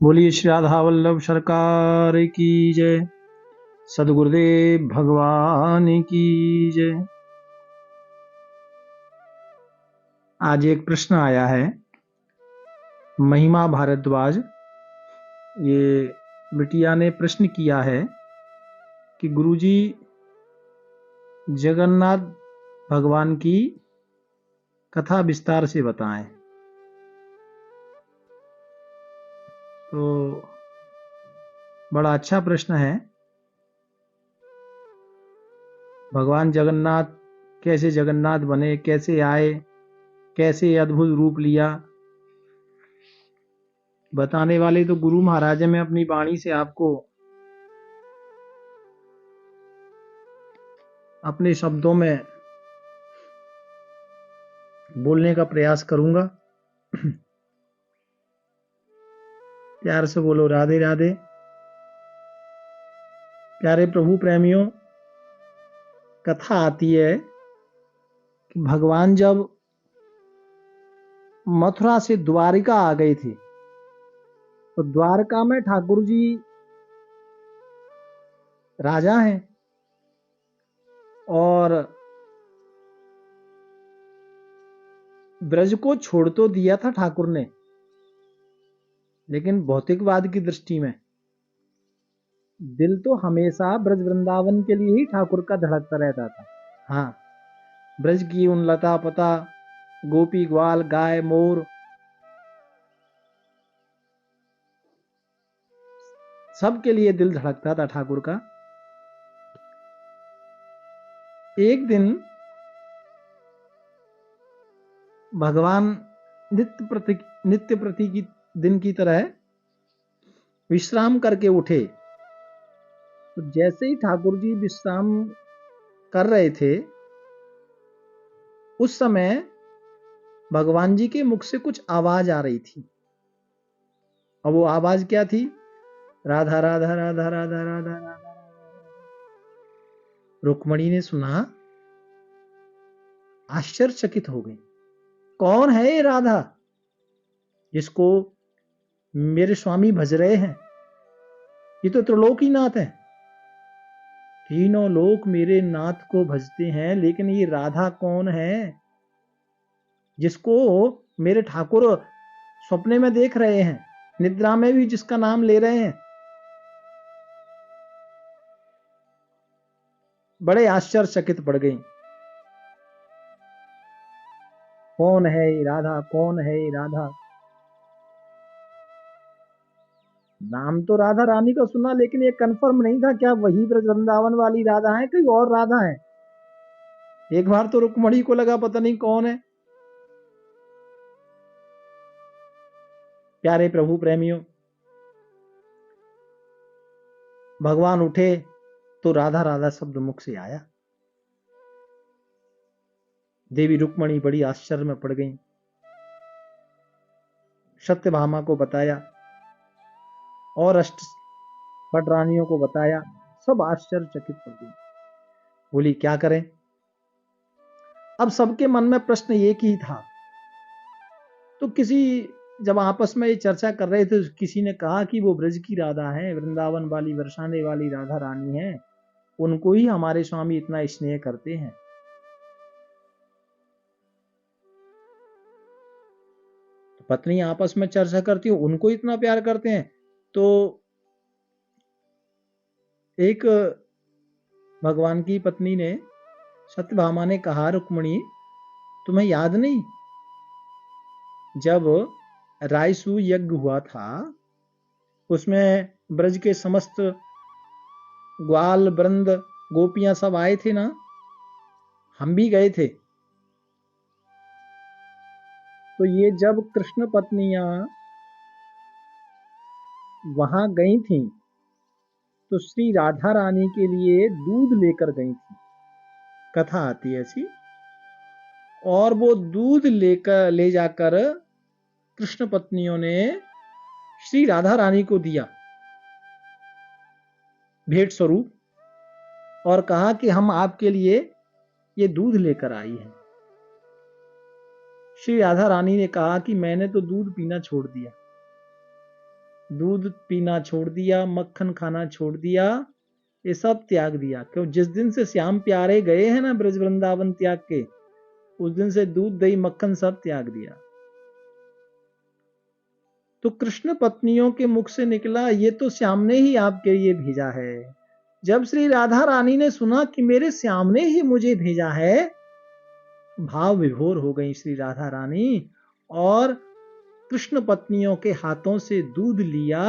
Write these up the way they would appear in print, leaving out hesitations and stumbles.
बोलिए श्री राधा वल्लभ सरकार की जय। सदगुरुदेव भगवान की जय। आज एक प्रश्न आया है महिमा भारद्वाज। ये बिटिया ने प्रश्न किया है कि गुरुजी जगन्नाथ भगवान की कथा विस्तार से बताएं। तो बड़ा अच्छा प्रश्न है। भगवान जगन्नाथ कैसे जगन्नाथ बने, कैसे आए, कैसे अद्भुत रूप लिया, बताने वाले तो गुरु महाराज हैं। मैं अपनी वाणी से आपको अपने शब्दों में बोलने का प्रयास करूंगा। प्यार से बोलो राधे राधे। प्यारे प्रभु प्रेमियों, कथा आती है कि भगवान जब मथुरा से द्वारिका आ गए थे तो द्वारका में ठाकुर जी राजा हैं और ब्रज को छोड़ तो दिया था ठाकुर ने, लेकिन भौतिकवाद की दृष्टि में दिल तो हमेशा ब्रज वृंदावन के लिए ही ठाकुर का धड़कता रहता था। हाँ, ब्रज की उन लता पता, गोपी ग्वाल, गाय मोर, सबके लिए दिल धड़कता था ठाकुर का। एक दिन भगवान नित्य प्रति की दिन की तरह विश्राम करके उठे। तो जैसे ही ठाकुर जी विश्राम कर रहे थे उस समय भगवान जी के मुख से कुछ आवाज आ रही थी। और वो आवाज क्या थी? राधा राधा राधा राधा राधा राधा। रुक्मणी ने सुना, आश्चर्यचकित हो गई। कौन है ये राधा जिसको मेरे स्वामी भज रहे हैं? ये तो त्रिलोकीनाथ है। तीनों लोक मेरे नाथ को भजते हैं, लेकिन ये राधा कौन है जिसको मेरे ठाकुर सपने में देख रहे हैं, निद्रा में भी जिसका नाम ले रहे हैं? बड़े आश्चर्यचकित पड़ गई। कौन है ये राधा, कौन है ये राधा? नाम तो राधा रानी का सुना, लेकिन ये कंफर्म नहीं था क्या वही ब्रज वृंदावन वाली राधा है, कोई और राधा है। एक बार तो रुक्मणी को लगा पता नहीं कौन है। प्यारे प्रभु प्रेमियों, भगवान उठे तो राधा राधा शब्द मुख से आया। देवी रुक्मणी बड़ी आश्चर्य में पड़ गई। सत्यभामा को बताया और अष्ट रानियों को बताया। सब आश्चर्यचकित पड़ गई। बोली क्या करें? अब सबके मन में प्रश्न एक ही था। तो जब आपस में ये चर्चा कर रहे थे, किसी ने कहा कि वो ब्रज की राधा है, वृंदावन वाली बरसाने वाली राधा रानी है, उनको ही हमारे स्वामी इतना स्नेह करते हैं। तो पत्नी आपस में चर्चा करती हो, उनको इतना प्यार करते हैं। तो एक भगवान की पत्नी ने, सत्यभामा ने कहा, रुक्मणी तुम्हें याद नहीं जब रायसू यज्ञ हुआ था, उसमें ब्रज के समस्त ग्वाल वृंद गोपियां सब आए थे ना? हम भी गए थे। तो ये जब कृष्ण पत्नियां वहां गई थीं तो श्री राधा रानी के लिए दूध लेकर गई थी। कथा आती है ऐसी। और वो दूध ले जाकर कृष्ण पत्नियों ने श्री राधा रानी को दिया भेंट स्वरूप, और कहा कि हम आपके लिए ये दूध लेकर आई हैं। श्री राधा रानी ने कहा कि मैंने तो दूध पीना छोड़ दिया, दूध पीना छोड़ दिया, मक्खन खाना छोड़ दिया, ये सब त्याग दिया। क्यों? जिस दिन से श्याम प्यारे गए हैं ना ब्रज वृंदावन त्याग के, उस दिन से दूध दही मक्खन सब त्याग दिया। तो कृष्ण पत्नियों के मुख से निकला, ये तो श्याम ने ही आपके लिए भेजा है। जब श्री राधा रानी ने सुना कि मेरे श्याम ने ही मुझे भेजा है, भाव विभोर हो गई श्री राधा रानी, और कृष्ण पत्नियों के हाथों से दूध लिया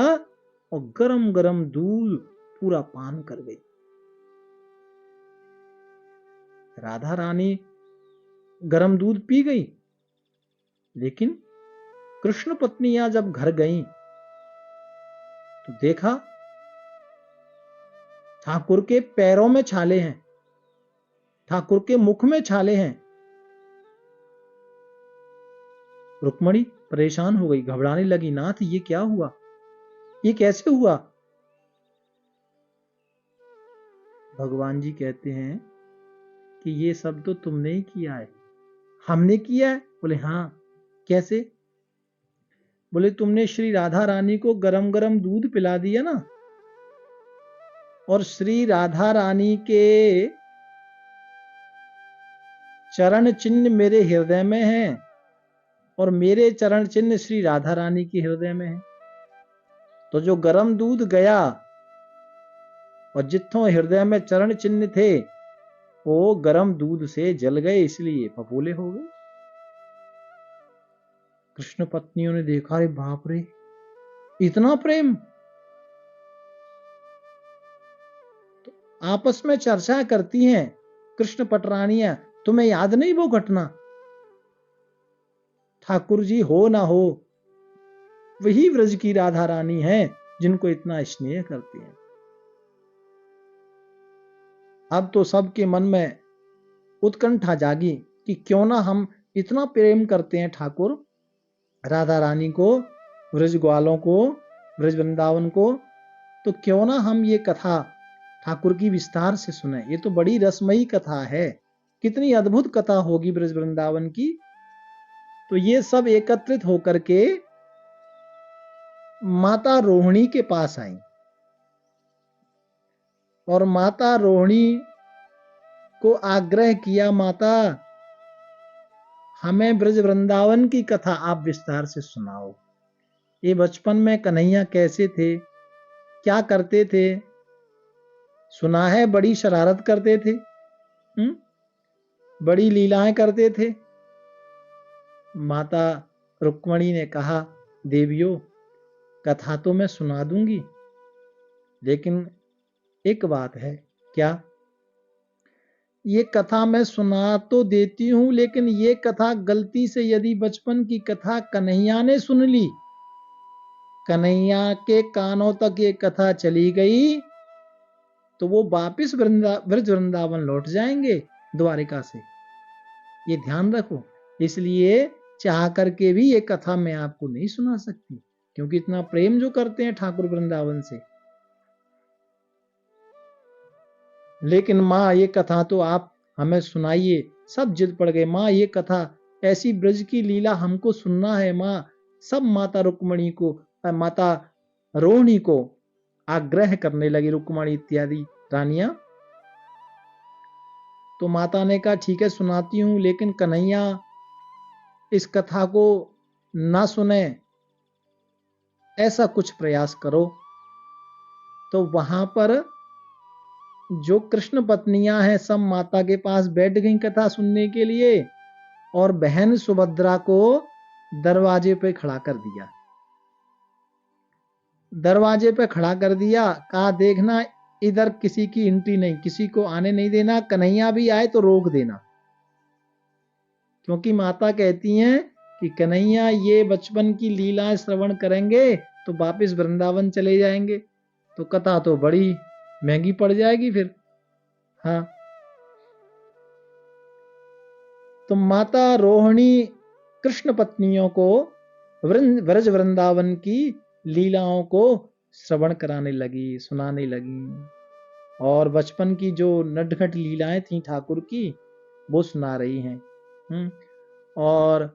और गरम गरम दूध पूरा पान कर गई। राधा रानी गरम दूध पी गई, लेकिन कृष्ण पत्नियां जब घर गईं तो देखा ठाकुर के पैरों में छाले हैं, ठाकुर के मुख में छाले हैं। रुक्मणी परेशान हो गई, घबराने लगी, नाथ ये क्या हुआ, ये कैसे हुआ? भगवान जी कहते हैं कि ये सब तो तुमने ही किया है। हमने किया है? बोले हाँ। कैसे? बोले तुमने श्री राधा रानी को गरम गरम दूध पिला दिया ना, और श्री राधा रानी के चरण चिन्ह मेरे हृदय में हैं, और मेरे चरण चिन्ह श्री राधा रानी के हृदय में हैं। तो जो गरम दूध गया और जितों हृदय में चरण चिन्ह थे, वो गरम दूध से जल गए, इसलिए फफोले हो गए। कृष्ण पत्नियों ने देखा, अरे बाप रे, इतना प्रेम। तो आपस में चर्चा करती हैं कृष्ण पटरानियां, तुम्हें याद नहीं वो घटना? ठाकुर जी हो ना हो, वही व्रज की राधा रानी है जिनको इतना स्नेह करती हैं। अब तो सबके मन में उत्कंठा जागी कि क्यों ना हम इतना प्रेम करते हैं ठाकुर राधा रानी को, व्रज ग्वालों को, व्रज वृंदावन को, तो क्यों ना हम ये कथा ठाकुर की विस्तार से सुने। ये तो बड़ी रसमयी कथा है, कितनी अद्भुत कथा होगी ब्रज वृंदावन की। तो ये सब एकत्रित होकर के माता रोहिणी के पास आई, और माता रोहिणी को आग्रह किया, माता हमें ब्रज वृंदावन की कथा आप विस्तार से सुनाओ। ये बचपन में कन्हैया कैसे थे, क्या करते थे? सुना है बड़ी शरारत करते थे, बड़ी लीलाएं करते थे। माता रुक्मणी ने कहा, देवियों कथा तो मैं सुना दूंगी, लेकिन एक बात है। क्या? ये कथा मैं सुना तो देती हूं, लेकिन ये कथा गलती से यदि बचपन की कथा कन्हैया ने सुन ली, कन्हैया के कानों तक ये कथा चली गई, तो वो वापिस ब्रज वृंदावन लौट जाएंगे द्वारिका से। ये ध्यान रखो। इसलिए चाह करके भी ये कथा मैं आपको नहीं सुना सकती, क्योंकि इतना प्रेम जो करते हैं ठाकुर वृंदावन से। लेकिन माँ ये कथा तो आप हमें सुनाइए। सब जिद पड़ गए, माँ ये कथा, ऐसी ब्रज की लीला हमको सुनना है माँ। सब माता रुक्मणी को, माता रोहिणी को आग्रह करने लगी, रुक्मणी इत्यादि रानियां। तो माता ने कहा ठीक है सुनाती हूं, लेकिन कन्हैया इस कथा को ना सुने, ऐसा कुछ प्रयास करो। तो वहां पर जो कृष्ण पत्नियां हैं सब माता के पास बैठ गई कथा सुनने के लिए, और बहन सुभद्रा को दरवाजे पे खड़ा कर दिया। दरवाजे पे खड़ा कर दिया, कहा देखना इधर किसी की एंट्री नहीं, किसी को आने नहीं देना, कन्हैया भी आए तो रोक देना। क्योंकि माता कहती हैं कि कन्हैया ये बचपन की लीलाएं श्रवण करेंगे तो वापिस वृंदावन चले जाएंगे, तो कथा तो बड़ी महंगी पड़ जाएगी फिर। हाँ, तो माता रोहिणी कृष्ण पत्नियों को ब्रज वृंदावन की लीलाओं को श्रवण कराने लगी, सुनाने लगी, और बचपन की जो नटखट लीलाएं थी ठाकुर की वो सुना रही हैं। और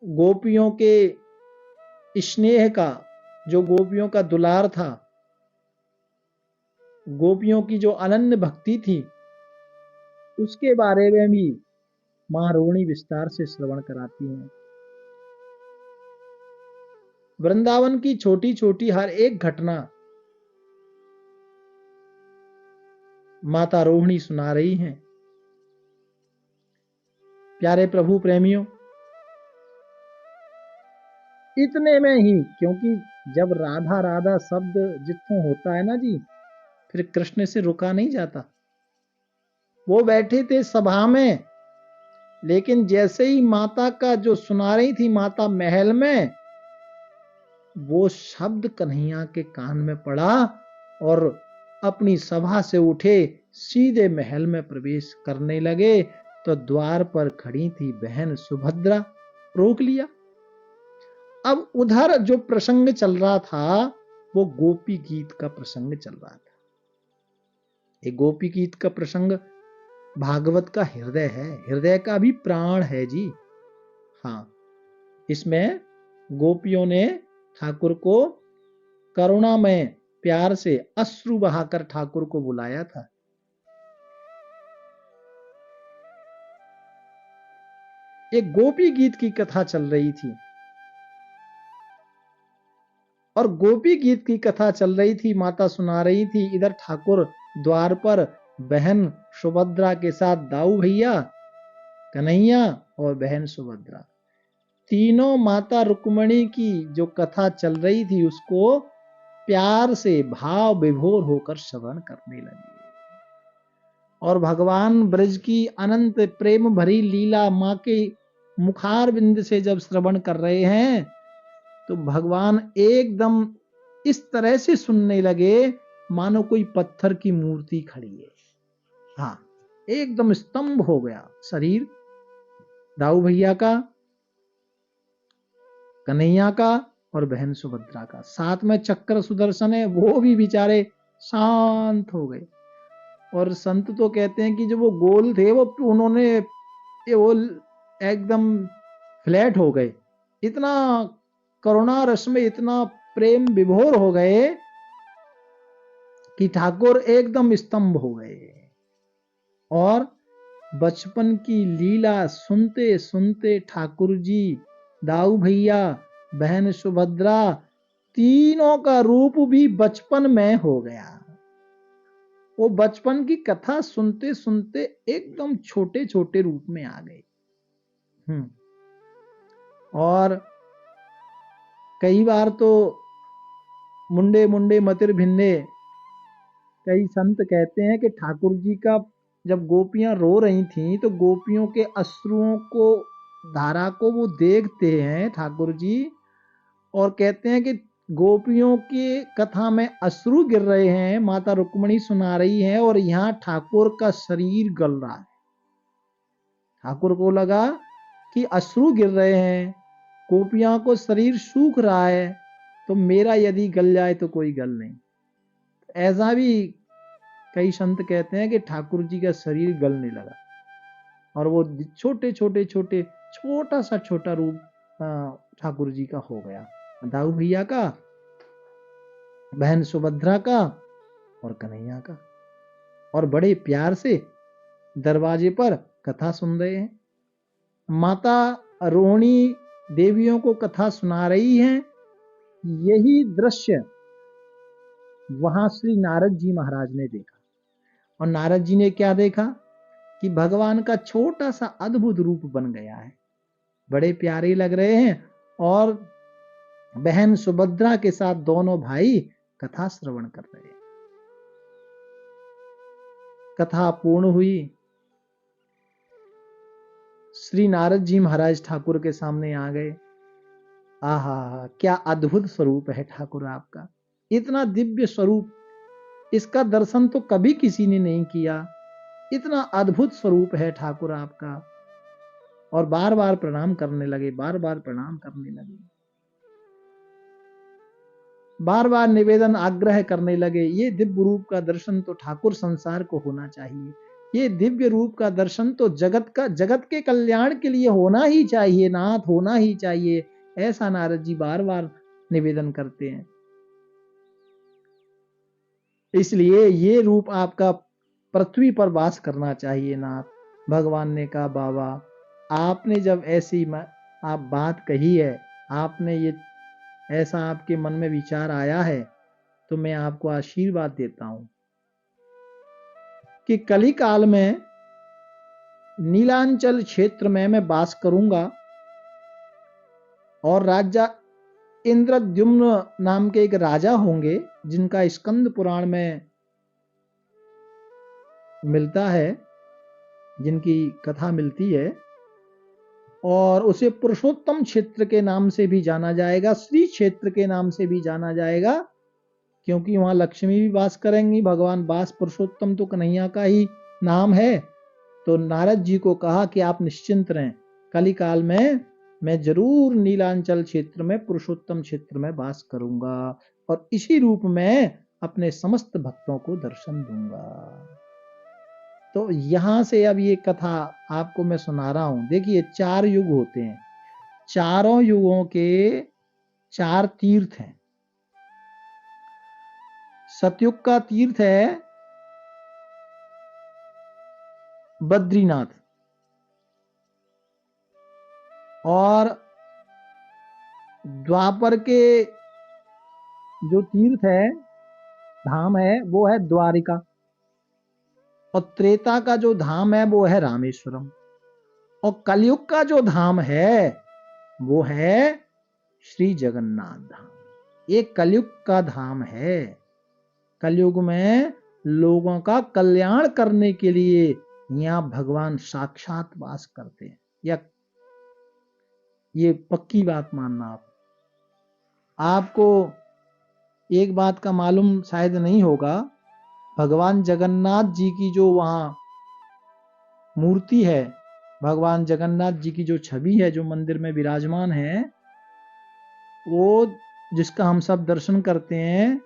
गोपियों के स्नेह का जो गोपियों का दुलार था, गोपियों की जो अनन्य भक्ति थी, उसके बारे में भी मां रोहिणी विस्तार से श्रवण कराती हैं। वृंदावन की छोटी छोटी हर एक घटना माता रोहिणी सुना रही हैं। प्यारे प्रभु प्रेमियों, इतने में ही, क्योंकि जब राधा राधा शब्द जितों होता है ना जी, फिर कृष्ण से रुका नहीं जाता। वो बैठे थे सभा में, लेकिन जैसे ही माता का जो सुना रही थी माता महल में, वो शब्द कन्हैया के कान में पड़ा और अपनी सभा से उठे सीधे महल में प्रवेश करने लगे, तो द्वार पर खड़ी थी बहन सुभद्रा, रोक लिया। अब उधर जो प्रसंग चल रहा था वो गोपी गीत का प्रसंग चल रहा था। ये गोपी गीत का प्रसंग भागवत का हृदय है, हृदय का भी प्राण है जी। हाँ, इसमें गोपियों ने ठाकुर को करुणा में प्यार से अश्रु बहाकर ठाकुर को बुलाया था। एक गोपी गीत की कथा चल रही थी, और गोपी गीत की कथा चल रही थी, माता सुना रही थी, इधर ठाकुर द्वार पर बहन सुभद्रा के साथ दाऊ भैया, कन्हैया और बहन सुभद्रा, तीनों माता रुक्मणी की जो कथा चल रही थी उसको प्यार से भाव विभोर होकर श्रवण करने लगे। और भगवान ब्रज की अनंत प्रेम भरी लीला मां के मुखार बिंद से जब श्रवण कर रहे हैं, तो भगवान एकदम इस तरह से सुनने लगे मानो कोई पत्थर की मूर्ति खड़ी है। हाँ, एकदम स्तंभ हो गया शरीर दाऊ भैया का, कन्हैया का और बहन सुभद्रा का। साथ में चक्र सुदर्शन है, वो भी बेचारे शांत हो गए। और संत तो कहते हैं कि जो वो गोल थे वो उन्होंने वो एकदम फ्लैट हो गए, इतना करुणा रस में इतना प्रेम विभोर हो गए कि ठाकुर एकदम स्तंभ हो गए। और बचपन की लीला सुनते सुनते ठाकुर जी, दाऊ भैया, बहन सुभद्रा, तीनों का रूप भी बचपन में हो गया। वो बचपन की कथा सुनते सुनते एकदम छोटे छोटे रूप में आ गए। और कई बार तो मुंडे मुंडे मतिर भिन्ने, कई संत कहते हैं कि ठाकुर जी का जब गोपियां रो रही थीं तो गोपियों के अश्रुओं को, धारा को वो देखते हैं ठाकुर जी, और कहते हैं कि गोपियों की कथा में अश्रु गिर रहे हैं, माता रुक्मणी सुना रही है और यहां ठाकुर का शरीर गल रहा है। ठाकुर को लगा कि अश्रु गिर रहे हैं, गोपियां को शरीर सूख रहा है, तो मेरा यदि गल जाए तो कोई गल नहीं। ऐसा भी कई संत कहते हैं कि ठाकुर जी का शरीर गलने लगा और वो छोटे छोटे छोटे छोटा सा छोटा रूप ठाकुर जी का हो गया, दाऊ भैया का, बहन सुभद्रा का और कन्हैया का। और बड़े प्यार से दरवाजे पर कथा सुन रहे हैं। माता रोहिणी देवियों को कथा सुना रही हैं। यही दृश्य वहां श्री नारद जी महाराज ने देखा। और नारद जी ने क्या देखा कि भगवान का छोटा सा अद्भुत रूप बन गया है, बड़े प्यारे लग रहे हैं। और बहन सुभद्रा के साथ दोनों भाई कथा श्रवण कर रहे हैं। कथा पूर्ण हुई, श्री नारद जी महाराज ठाकुर के सामने आ गए। आहा, क्या अद्भुत स्वरूप है ठाकुर आपका, इतना दिव्य स्वरूप, इसका दर्शन तो कभी किसी ने नहीं किया, इतना अद्भुत स्वरूप है ठाकुर आपका। और बार बार प्रणाम करने लगे, बार बार प्रणाम करने लगे, बार बार निवेदन आग्रह करने लगे। ये दिव्य रूप का दर्शन तो ठाकुर संसार को होना चाहिए, ये दिव्य रूप का दर्शन तो जगत के कल्याण के लिए होना ही चाहिए, नाथ होना ही चाहिए। ऐसा नारद जी बार बार निवेदन करते हैं। इसलिए ये रूप आपका पृथ्वी पर वास करना चाहिए नाथ। भगवान ने कहा बाबा आपने जब ऐसी आप बात कही है, आपने ये ऐसा आपके मन में विचार आया है, तो मैं आपको आशीर्वाद देता हूं कि कली काल में नीलांचल क्षेत्र में मैं वास करूंगा और राजा इंद्रद्युम्न नाम के एक राजा होंगे जिनका स्कंद पुराण में मिलता है, जिनकी कथा मिलती है, और उसे पुरुषोत्तम क्षेत्र के नाम से भी जाना जाएगा, श्री क्षेत्र के नाम से भी जाना जाएगा, क्योंकि वहां लक्ष्मी भी वास करेंगी। भगवान वास पुरुषोत्तम तो कन्हैया का ही नाम है। तो नारद जी को कहा कि आप निश्चिंत रहें, कलिकाल में मैं जरूर नीलांचल क्षेत्र में पुरुषोत्तम क्षेत्र में वास करूंगा और इसी रूप में अपने समस्त भक्तों को दर्शन दूंगा। तो यहां से अब ये कथा आपको मैं सुना रहा हूं। देखिए 4 युग होते हैं, चारों युगों के 4 तीर्थ हैं। सतयुग का तीर्थ है बद्रीनाथ, और द्वापर के जो तीर्थ है, धाम है, वो है द्वारिका, और त्रेता का जो धाम है वो है रामेश्वरम, और कलयुग का जो धाम है वो है श्री जगन्नाथ धाम। ये कलयुग का धाम है। कलयुग में लोगों का कल्याण करने के लिए यहाँ भगवान साक्षात वास करते हैं, या ये पक्की बात मानना। आपको एक बात का मालूम शायद नहीं होगा, भगवान जगन्नाथ जी की जो वहां मूर्ति है, भगवान जगन्नाथ जी की जो छवि है जो मंदिर में विराजमान है, वो जिसका हम सब दर्शन करते हैं,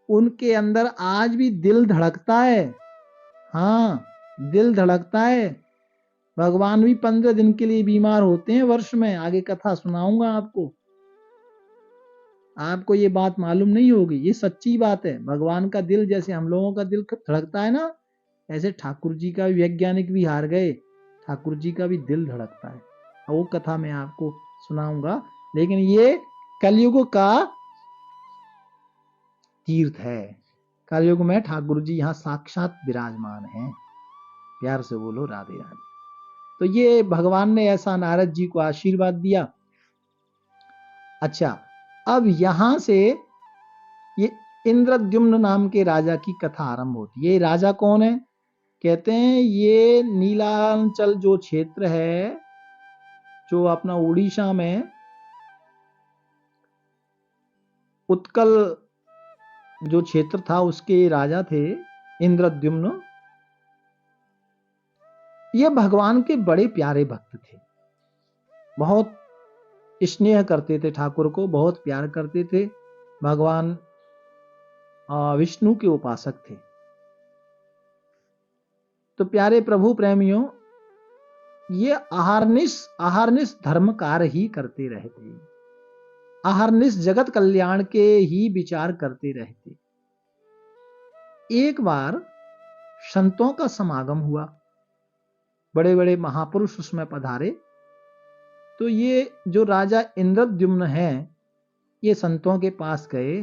उनके अंदर आज भी दिल धड़कता है। हाँ, दिल धड़कता है। भगवान भी 15 दिन के लिए बीमार होते हैं वर्ष में, आगे कथा सुनाऊंगा आपको। आपको ये बात मालूम नहीं होगी, ये सच्ची बात है। भगवान का दिल जैसे हम लोगों का दिल धड़कता है ना, ऐसे ठाकुर जी का वैज्ञानिक भी हार गए, ठाकुर जी का भी दिल धड़कता है। वो कथा मैं आपको सुनाऊंगा, लेकिन ये कलयुग का तीर्थ है। कलयुग में ठाकुर जी यहाँ साक्षात विराजमान हैं। प्यार से बोलो राधे राधे। तो ये भगवान ने ऐसा नारद जी को आशीर्वाद दिया। अच्छा, अब यहां से ये इंद्रद्युम्न नाम के राजा की कथा आरंभ होती है। ये राजा कौन है? कहते हैं ये नीलांचल जो क्षेत्र है, जो अपना उड़ीसा में उत्कल जो क्षेत्र था, उसके राजा थे इंद्रद्युम्न। ये भगवान के बड़े प्यारे भक्त थे, बहुत स्नेह करते थे ठाकुर को, बहुत प्यार करते थे। भगवान विष्णु के उपासक थे। तो प्यारे प्रभु प्रेमियों, ये अहर्निश धर्म कार्य ही करते रहते, अहर्निश जगत कल्याण के ही विचार करते रहते। एक बार संतों का समागम हुआ, बड़े बड़े महापुरुष उसमें पधारे। तो ये जो राजा इंद्रद्युम्न है, ये संतों के पास गए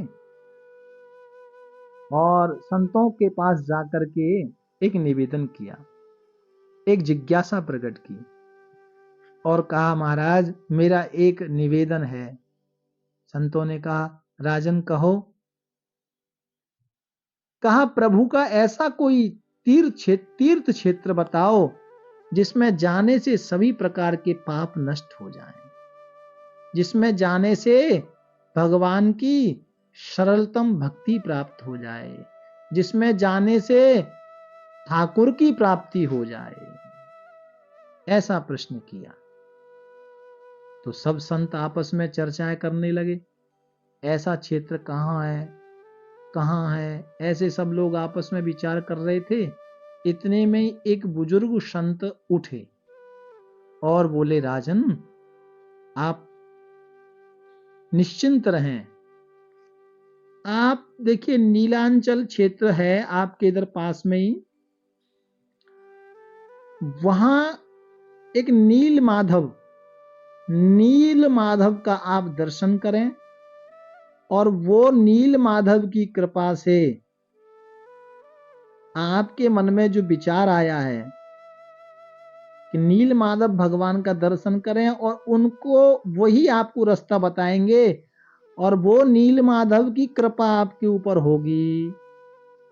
और संतों के पास जाकर के एक निवेदन किया, एक जिज्ञासा प्रकट की और कहा महाराज मेरा एक निवेदन है। संतों ने कहा राजन कहो। कहा प्रभु का ऐसा कोई तीर्थ क्षेत्र बताओ जिसमें जाने से सभी प्रकार के पाप नष्ट हो जाएं, जिसमें जाने से भगवान की सरलतम भक्ति प्राप्त हो जाए, जिसमें जाने से ठाकुर की प्राप्ति हो जाए। ऐसा प्रश्न किया। तो सब संत आपस में चर्चाएं करने लगे, ऐसा क्षेत्र कहाँ है, कहाँ है। ऐसे सब लोग आपस में विचार कर रहे थे। इतने में एक बुजुर्ग संत उठे और बोले राजन आप निश्चिंत रहें, आप देखिए नीलांचल क्षेत्र है आपके इधर पास में ही, वहां एक नील माधव का आप दर्शन करें, और वो नील माधव की कृपा से आपके मन में जो विचार आया है कि नील माधव भगवान का दर्शन करें, और उनको वही आपको रास्ता बताएंगे, और वो नील माधव की कृपा आपके ऊपर होगी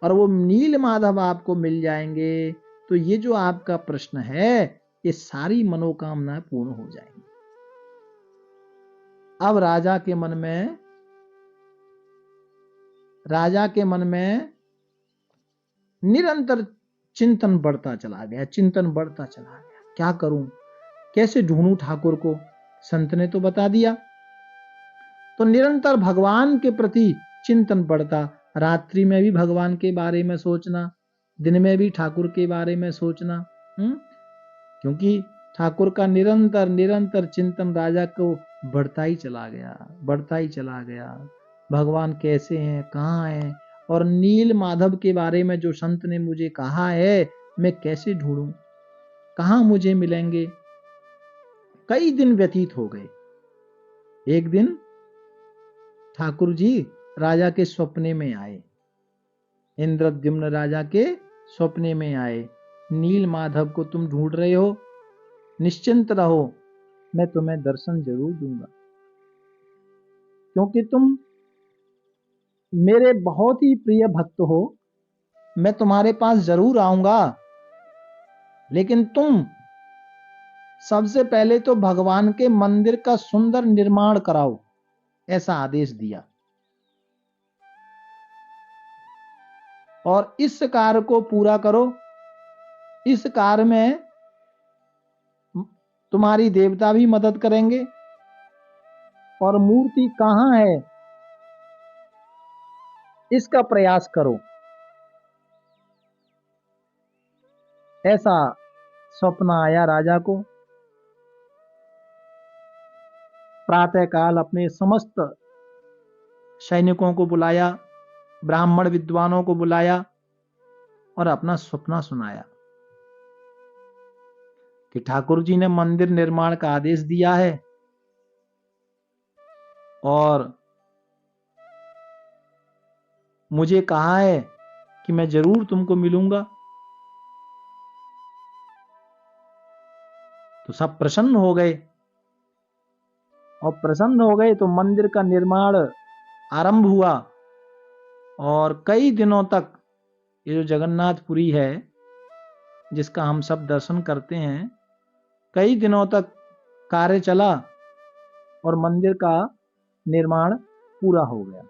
और वो नील माधव आपको मिल जाएंगे, तो ये जो आपका प्रश्न है ये सारी मनोकामनाएं पूर्ण हो जाएंगी। अब राजा के मन में निरंतर चिंतन बढ़ता चला गया, क्या करूं, कैसे ढूंढूं ठाकुर को। संत ने तो बता दिया, तो निरंतर भगवान के प्रति चिंतन बढ़ता, रात्रि में भी भगवान के बारे में सोचना, दिन में भी ठाकुर के बारे में सोचना। क्योंकि ठाकुर का निरंतर चिंतन राजा को बढ़ता ही चला गया। भगवान कैसे हैं, कहाँ हैं, और नील माधव के बारे में जो संत ने मुझे कहा है मैं कैसे ढूंढूं, कहाँ मुझे मिलेंगे। कई दिन व्यतीत हो गए। एक दिन ठाकुर जी राजा के सपने में आए, इंद्रद्युम्न राजा के सपने में आए। नील माधव को तुम ढूंढ रहे हो, निश्चिंत रहो, मैं तुम्हें दर्शन जरूर दूंगा, क्योंकि तुम मेरे बहुत ही प्रिय भक्त हो। मैं तुम्हारे पास जरूर आऊंगा, लेकिन तुम सबसे पहले तो भगवान के मंदिर का सुंदर निर्माण कराओ, ऐसा आदेश दिया। और इस कार्य को पूरा करो। इस कार्य में तुम्हारी देवता भी मदद करेंगे। और मूर्ति कहां है इसका प्रयास करो। ऐसा स्वप्न आया राजा को। प्रातः काल अपने समस्त सैनिकों को बुलाया, ब्राह्मण विद्वानों को बुलाया और अपना सपना सुनाया कि ठाकुर जी ने मंदिर निर्माण का आदेश दिया है और मुझे कहा है कि मैं जरूर तुमको मिलूंगा। तो सब प्रसन्न हो गए, और प्रसन्न हो गए तो मंदिर का निर्माण आरंभ हुआ। और कई दिनों तक ये जो जगन्नाथपुरी है जिसका हम सब दर्शन करते हैं, कई दिनों तक कार्य चला और मंदिर का निर्माण पूरा हो गया।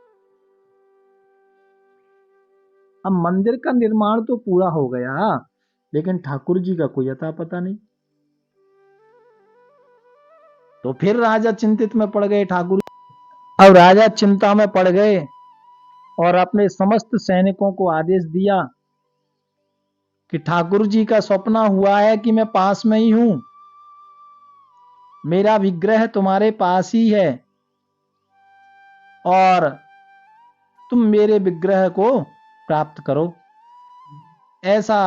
अब मंदिर का निर्माण तो पूरा हो गया, लेकिन ठाकुर जी का कोई अता पता नहीं। तो फिर राजा चिंतित में पड़ गए। अब राजा चिंता में पड़ गए और अपने समस्त सैनिकों को आदेश दिया कि ठाकुर जी का सपना हुआ है कि मैं पास में ही हूं, मेरा विग्रह तुम्हारे पास ही है, और तुम मेरे विग्रह को प्राप्त करो। ऐसा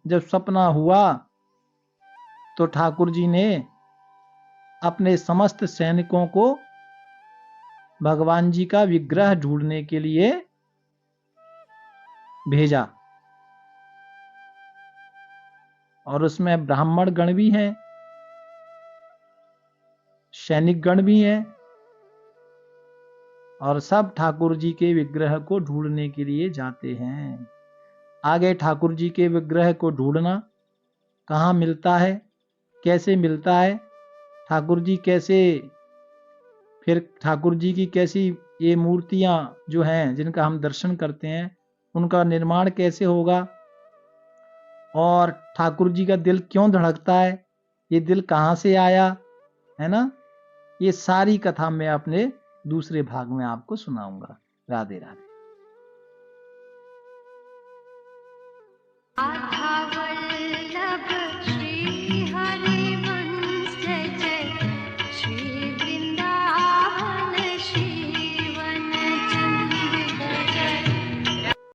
जब सपना हुआ तो ठाकुर जी ने अपने समस्त सैनिकों को भगवान जी का विग्रह ढूंढने के लिए भेजा। और उसमें ब्राह्मण गण भी हैं, सैनिक गण भी हैं, और सब ठाकुर जी के विग्रह को ढूंढने के लिए जाते हैं। आगे ठाकुर जी के विग्रह को ढूंढना, कहाँ मिलता है, कैसे मिलता है, ठाकुर जी कैसे, फिर ठाकुर जी की कैसी ये मूर्तियां जो हैं जिनका हम दर्शन करते हैं उनका निर्माण कैसे होगा, और ठाकुर जी का दिल क्यों धड़कता है, ये दिल कहाँ से आया, है ना। ये सारी कथा मैं अपने दूसरे भाग में आपको सुनाऊंगा। राधे राधे।